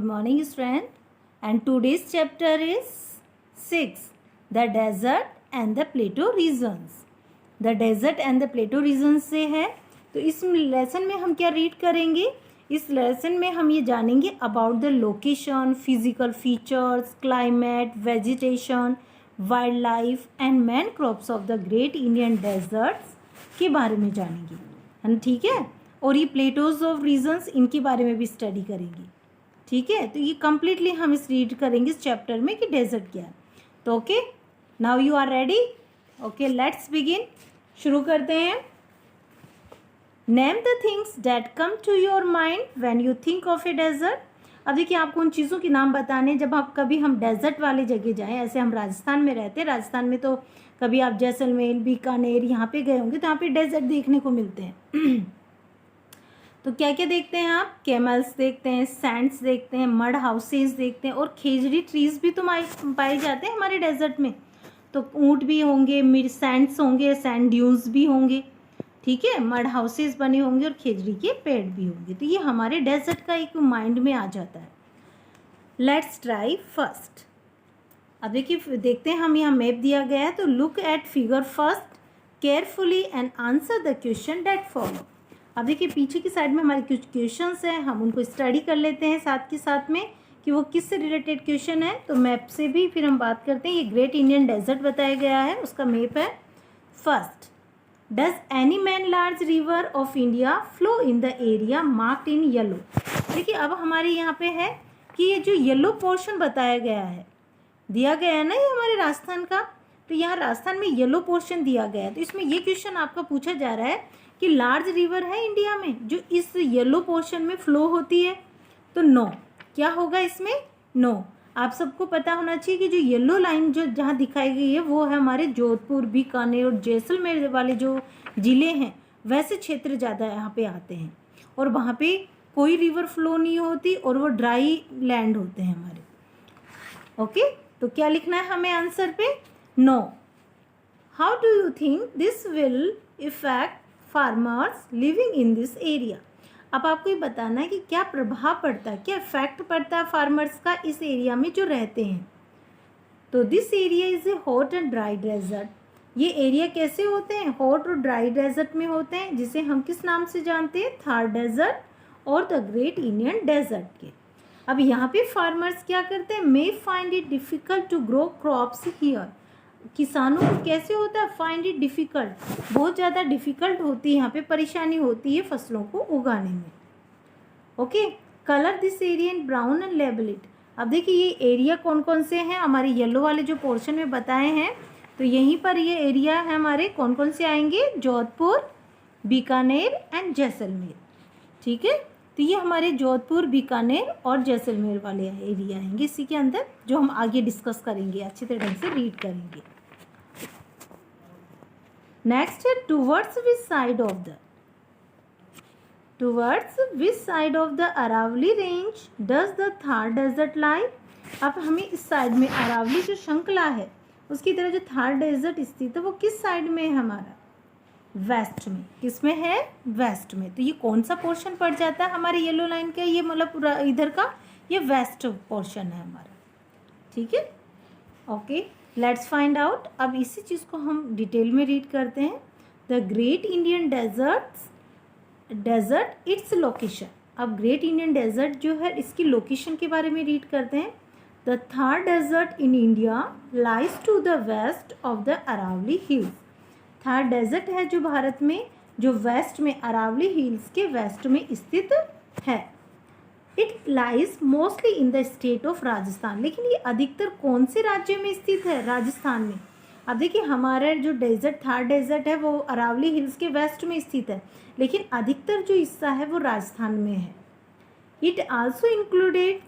Good morning student, and today's chapter is 6, the desert and the plateau regions. The desert and the plateau regions से है। तो इस lesson में हम क्या रीड करेंगे? इस लेसन में हम ये जानेंगे about the location, physical features, climate, vegetation, wild life and man crops of the great Indian deserts के बारे में जानेंगे, है ना? ठीक है। और ये प्लेटोज ऑफ रीजन्स, इनके बारे में भी स्टडी करेंगे। ठीक है, तो ये कम्प्लीटली हम इस रीड करेंगे इस चैप्टर में कि डेजर्ट क्या है। तो okay, now you are ready? Okay, let's begin. शुरू करते हैं। Name the things that come to your mind when you think of a desert. अब देखिए, आपको उन चीज़ों के नाम बताने जब आप कभी हम डेजर्ट वाले जगह जाएं। ऐसे हम राजस्थान में रहते हैं, राजस्थान में तो कभी आप जैसलमेर, बीकानेर यहाँ पे गए होंगे तो यहाँ पे डेजर्ट देखने को मिलते हैं। तो क्या क्या देखते हैं आप? कैमल्स देखते हैं, सैंड्स देखते हैं, मड हाउसेस देखते हैं, और खेजड़ी ट्रीज भी तो पाए जाते हैं हमारे डेजर्ट में। तो ऊँट भी होंगे, सैंड्स होंगे, सैंड ड्यून्स भी होंगे, ठीक है, मड हाउसेस बने होंगे और खेजड़ी के पेड़ भी होंगे। तो ये हमारे डेजर्ट का एक माइंड में आ जाता है। Let's try first. अब देखिए, देखते हैं, हम यहाँ मैप दिया गया है। तो look at figure first carefully and answer the question that follow. अब देखिए, पीछे की साइड में हमारे कुछ क्वेश्चंस हैं, हम उनको स्टडी कर लेते हैं साथ के साथ में कि वो किससे रिलेटेड क्वेश्चन है। तो मैप से भी फिर हम बात करते हैं। ये ग्रेट इंडियन डेजर्ट बताया गया है, उसका मैप है। First, does any man large river of India flow in the area marked in yellow. देखिए, अब हमारे यहाँ पे है कि ये जो येलो पोर्शन बताया गया है, दिया गया है ना, ये हमारे राजस्थान का। तो यहाँ राजस्थान में येलो पोर्शन दिया गया है। तो इसमें ये क्वेश्चन आपका पूछा जा रहा है कि लार्ज रिवर है इंडिया में जो इस येलो पोर्शन में फ्लो होती है। तो नो, क्या होगा इसमें? नो। आप सबको पता होना चाहिए कि जो येलो लाइन जो जहाँ दिखाई गई है वो है हमारे जोधपुर, बीकानेर और जैसलमेर वाले जो ज़िले हैं, वैसे क्षेत्र ज़्यादा यहाँ पे आते हैं और वहाँ पे कोई रिवर फ्लो नहीं होती और वो ड्राई लैंड होते हैं हमारे। ओके, तो क्या लिखना है हमें आंसर पे? No. How do you think this will affect farmers living in this area. अब आपको ये बताना है कि क्या प्रभाव पड़ता है, क्या इफेक्ट पड़ता है फार्मर्स का इस एरिया में जो रहते हैं। तो this area is a hot and dry desert. ये एरिया कैसे होते हैं? हॉट और ड्राई डेजर्ट में होते हैं, जिसे हम किस नाम से जानते हैं? थार डेजर्ट और द ग्रेट इंडियन डेजर्ट के। अब यहाँ पे फार्मर्स क्या करते हैं? May find it difficult to grow crops here. किसानों को कैसे होता है? फाइंड इट डिफ़िकल्ट, बहुत ज़्यादा डिफ़िकल्ट होती है, यहाँ पे परेशानी होती है फसलों को उगाने में। Okay, colour this area in brown and label it. अब देखिए, ये एरिया कौन कौन से हैं? हमारे येलो वाले जो पोर्शन में बताए हैं, तो यहीं पर ये एरिया है हमारे। कौन कौन से आएंगे? जोधपुर, बीकानेर एंड जैसलमेर। ठीक है, तो ये हमारे जोधपुर, बीकानेर और जैसलमेर वाले एरिया आएंगे इसी के अंदर, जो हम आगे डिस्कस करेंगे, अच्छी तरह से रीड करेंगे। नेक्स्ट है towards which side of the Aravali range does the Thar desert lie. अब हमें इस साइड में अरावली जो श्रृंखला है उसकी तरह जो थार डेजर्ट स्थित है वो किस साइड में है? हमारा वेस्ट में। किस में है? वेस्ट में। तो ये कौन सा पोर्शन पड़ जाता है हमारे येलो लाइन का? ये मतलब पूरा इधर का ये वेस्ट पोर्शन है हमारा। ठीक है, ओके, लेट्स फाइंड आउट। अब इसी चीज़ को हम डिटेल में रीड करते हैं। The great Indian desert its location. अब ग्रेट इंडियन डेजर्ट जो है इसकी लोकेशन के बारे में रीड करते हैं। The Thar desert in India lies to the west of the Aravalli hills. Thar desert है जो भारत में जो वेस्ट में अरावली हिल्स के वेस्ट में स्थित है। It lies mostly in the state of Rajasthan. लेकिन ये अधिकतर कौन से राज्य में स्थित है? राजस्थान में। अब देखिए, हमारा जो डेजर्ट थार डेजर्ट है वो अरावली हिल्स के वेस्ट में स्थित है, लेकिन अधिकतर जो हिस्सा है वो राजस्थान में है। It also included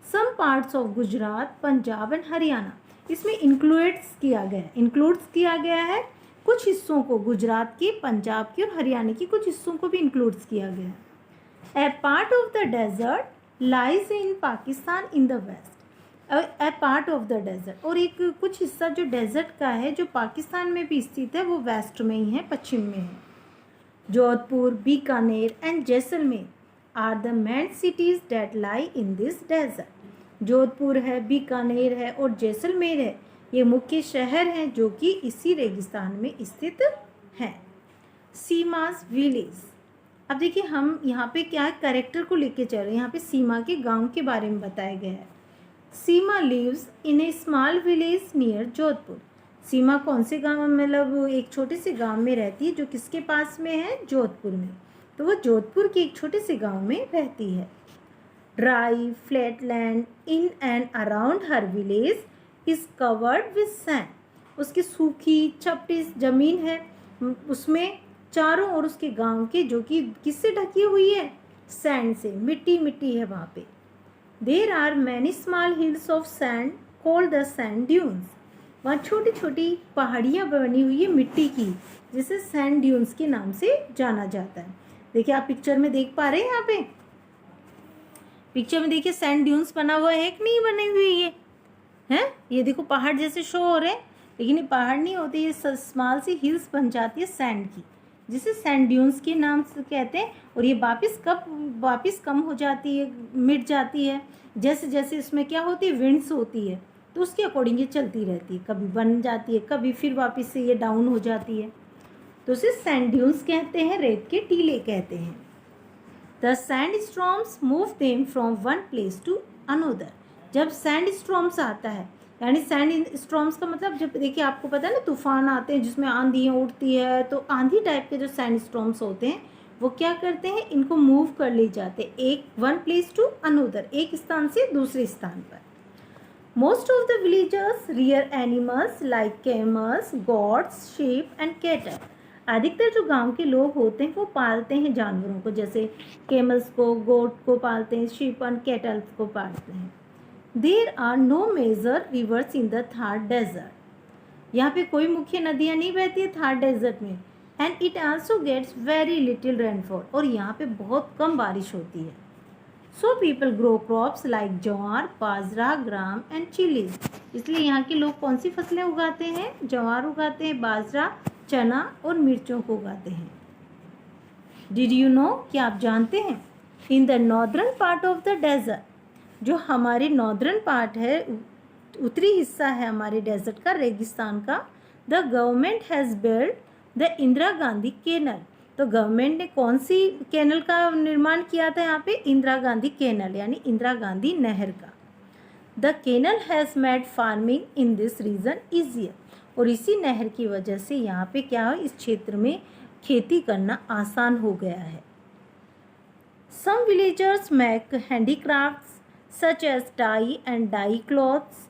some parts of Gujarat, Punjab and Haryana. इसमें इंक्लूड्स किया गया है कुछ हिस्सों को, गुजरात के, पंजाब के और हरियाणा के कुछ हिस्सों को भी इंक्लूड्स किया गया है। A part of the desert lies in Pakistan in the west. A part of the desert, और एक कुछ हिस्सा जो डेजर्ट का है जो पाकिस्तान में भी स्थित है वो वेस्ट में ही है, पश्चिम में है। Jodhpur, Bikaner and Jaisalmer are the main cities that lie in this desert. Jodhpur है, बीकानेर है और जैसलमेर है, ये मुख्य शहर हैं जो कि इसी रेगिस्तान में स्थित हैं। सीमास विलेज। अब देखिए हम यहाँ पे क्या कैरेक्टर को लेके चल रहे हैं। यहाँ पे सीमा के गांव के बारे में बताया गया है। Seema lives in a small village near Jodhpur. Seema कौन से गांव में, मतलब एक छोटे से गांव में रहती है जो किसके पास में है, जोधपुर में। तो वो जोधपुर के एक छोटे से गांव में रहती है। Dry flat land in and around her village is covered with sand. उसकी सूखी चपटी जमीन है, उसमें चारों ओर उसके गांव के जो कि किससे ढकी हुई है, सैंड से, मिट्टी मिट्टी है वहाँ पे। There are many small hills of sand called the sand dunes. वहाँ छोटी छोटी पहाड़ियाँ बनी हुई है मिट्टी की, जिसे सैंड ड्यून्स के नाम से जाना जाता है। देखिए आप पिक्चर में देख पा रहे हैं, यहाँ पे पिक्चर में देखिए सैंड ड्यून्स बना हुआ है कि नहीं बनी हुई है? ये देखो पहाड़ जैसे शो हो रहे हैं, लेकिन ये पहाड़ नहीं होते, ये स्मॉल सी हिल्स बन जाती है सैंड की, जिसे सैंड ड्यून्स के नाम से कहते हैं। और ये वापस कम हो जाती है, मिट जाती है, जैसे जैसे इसमें क्या होती है, विंड्स होती है, तो उसके अकॉर्डिंग ये चलती रहती है, कभी बन जाती है, कभी फिर वापस से ये डाउन हो जाती है, तो उसे सैंड ड्यून्स कहते हैं, रेत के टीले कहते हैं। The sand storms move them from one place to another. जब सैंड स्टॉर्म्स आता है, यानी सैंड स्टॉर्म्स का मतलब, जब देखिए आपको पता है ना तूफान आते हैं जिसमें आंधियाँ उठती है, तो आंधी टाइप के जो सैंड स्टॉर्म्स होते हैं वो क्या करते हैं, इनको मूव कर ले जाते हैं एक वन प्लेस टू अनोदर, एक स्थान से दूसरे स्थान पर। Most of the villagers rear animals like camels, goats, sheep and cattle. अधिकतर जो गांव के लोग होते हैं वो पालते हैं जानवरों को, जैसे कैमल्स को, गोट को पालते हैं, शीप एंड कैटल को पालते हैं। There are no major rivers in the Thar desert. यहाँ पे कोई मुख्य नदियाँ नहीं बहती है थार डेजर्ट में। And it also gets very little rainfall. और यहाँ पे बहुत कम बारिश होती है। So people grow crops like jowar, bajra, gram and chillies. इसलिए यहाँ के लोग कौन सी फसलें उगाते हैं, ज्वार उगाते हैं, बाजरा, चना और मिर्चों को उगाते हैं। डिड यू नो, क्या आप जानते हैं, in the northern part of the desert, जो हमारे नॉर्दर्न पार्ट है, उत्तरी हिस्सा है हमारे डेजर्ट का, रेगिस्तान का, the government has build the Indira Gandhi canal. तो गवर्नमेंट ने कौन सी कैनल का निर्माण किया था यहाँ पे, इंदिरा गांधी कैनल, यानी इंदिरा गांधी नहर का। The canal has made farming in this region easier. और इसी नहर की वजह से यहाँ पे क्या है, इस क्षेत्र में खेती करना आसान हो गया है। Some villagers make handicrafts such as tie and dye clothes.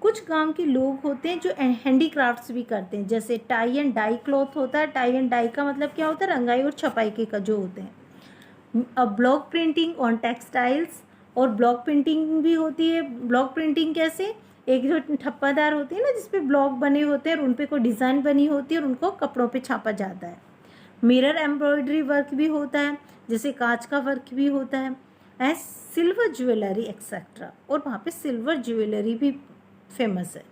कुछ गांव के लोग होते हैं जो हैंडीक्राफ्ट्स भी करते हैं, जैसे टाई एंड डाई क्लॉथ होता है। टाई एंड डाई का मतलब क्या होता है, रंगाई और छपाई के का जो होते हैं। अब ब्लॉक प्रिंटिंग ऑन टेक्सटाइल्स, और ब्लॉक प्रिंटिंग भी होती है। ब्लॉक प्रिंटिंग कैसे, एक जो ठप्पादार होती है ना, जिसपे ब्लॉक बने होते हैं और उन पे कोई डिज़ाइन बनी होती है और उनको कपड़ों पे छापा जाता है। मिरर एम्ब्रॉयडरी वर्क भी होता है, जैसे कांच का वर्क भी होता है। एंड सिल्वर ज्वेलरी एक्सेट्रा, और वहाँ पे सिल्वर ज्वेलरी भी फेमस है।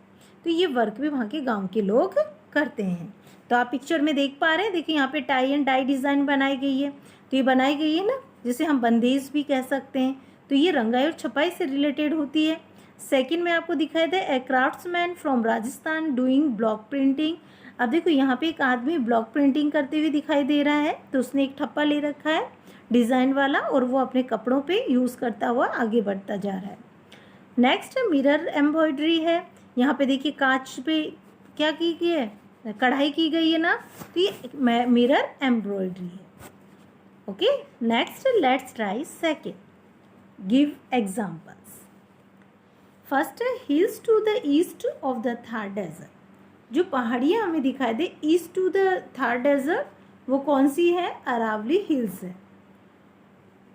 तो ये वर्क भी वहाँ के गांव के लोग करते हैं। तो आप पिक्चर में देख पा रहे हैं, देखिए यहाँ पे टाई एंड डाई डिज़ाइन बनाई गई है। तो ये बनाई गई है ना, जिसे हम बंदेज भी कह सकते हैं। तो ये रंगाई और छपाई से रिलेटेड होती है। सेकंड में आपको दिखाई दे a craftsman from Rajasthan doing block printing. अब देखो यहाँ पे एक आदमी ब्लॉक प्रिंटिंग करते हुए दिखाई दे रहा है। तो उसने एक ठप्पा ले रखा है डिज़ाइन वाला, और वो अपने कपड़ों पे यूज़ करता हुआ आगे बढ़ता जा रहा है। नेक्स्ट मिरर एम्ब्रॉयडरी है। यहाँ पे देखिए कांच पे क्या की गई है, कढ़ाई की गई है ना, तो ये मिरर एम्ब्रॉयडरी है। Okay, next let's try second, give examples. First है hills to the east of the Thar desert. जो पहाड़ियाँ हमें दिखाई दे east to the Thar desert, वो कौन सी है, अरावली हिल्स है।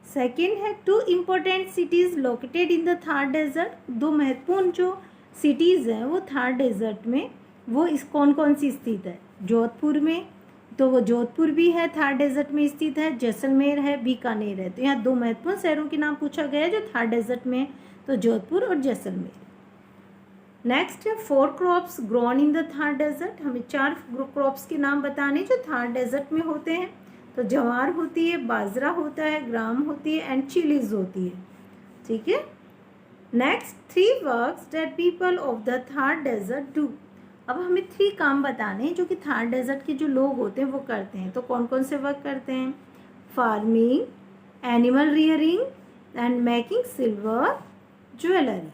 सेकेंड है two important cities located in the Thar desert. दो महत्वपूर्ण जो सिटीज़ हैं वो थार डेजर्ट में, वो इस कौन कौन सी स्थित है, जोधपुर में, तो वो जोधपुर भी है थार डेजर्ट में स्थित है, जैसलमेर है, बीकानेर है। तो यहाँ दो महत्वपूर्ण शहरों के नाम पूछा गया है जो थार डेजर्ट में, तो जोधपुर और जैसलमेर। नेक्स्ट है 4 crops grown in the Thar desert. हमें 4 क्रॉप्स के नाम बताने जो थार डेजर्ट में होते हैं। तो ज्वार होती है, बाजरा होता है, ग्राम होती है एंड चिलीज होती है। ठीक है। Next 3 works that people of the Thar desert do. अब हमें 3 काम बताने हैं जो कि थार डेजर्ट के जो लोग होते हैं वो करते हैं। तो कौन कौन से वर्क करते हैं? Farming, animal rearing and making silver jewellery.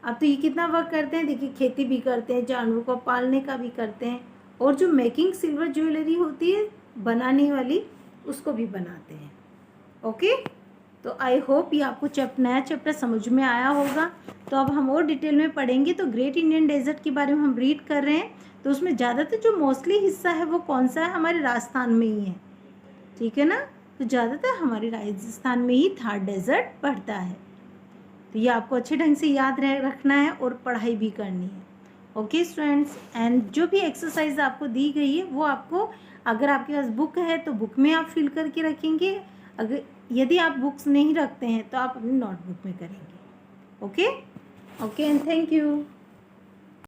अब तो ये कितना वर्क करते हैं, देखिए खेती भी करते हैं, जानवरों को पालने का भी करते हैं, और जो मेकिंग सिल्वर ज्वेलरी होती है बनाने वाली, उसको भी बनाते हैं। ओके, तो आई होप ये आपको नया चैप्टर समझ में आया होगा। तो अब हम और डिटेल में पढ़ेंगे। तो ग्रेट इंडियन डेजर्ट के बारे में हम रीड कर रहे हैं, तो उसमें ज़्यादातर जो मोस्टली हिस्सा है वो कौन सा है? हमारे राजस्थान में ही है। ठीक है ना, तो ज़्यादातर हमारे राजस्थान में ही थार डेजर्ट पड़ता है। तो ये आपको अच्छे ढंग से याद रखना है और पढ़ाई भी करनी है। ओके स्टूडेंट्स, एंड जो भी एक्सरसाइज आपको दी गई है वो आपको, अगर आपके पास बुक है तो बुक में आप फिल करके रखेंगे, अगर यदि आप बुक्स नहीं रखते हैं तो आप अपनी नोटबुक में करेंगे। Okay and thank you.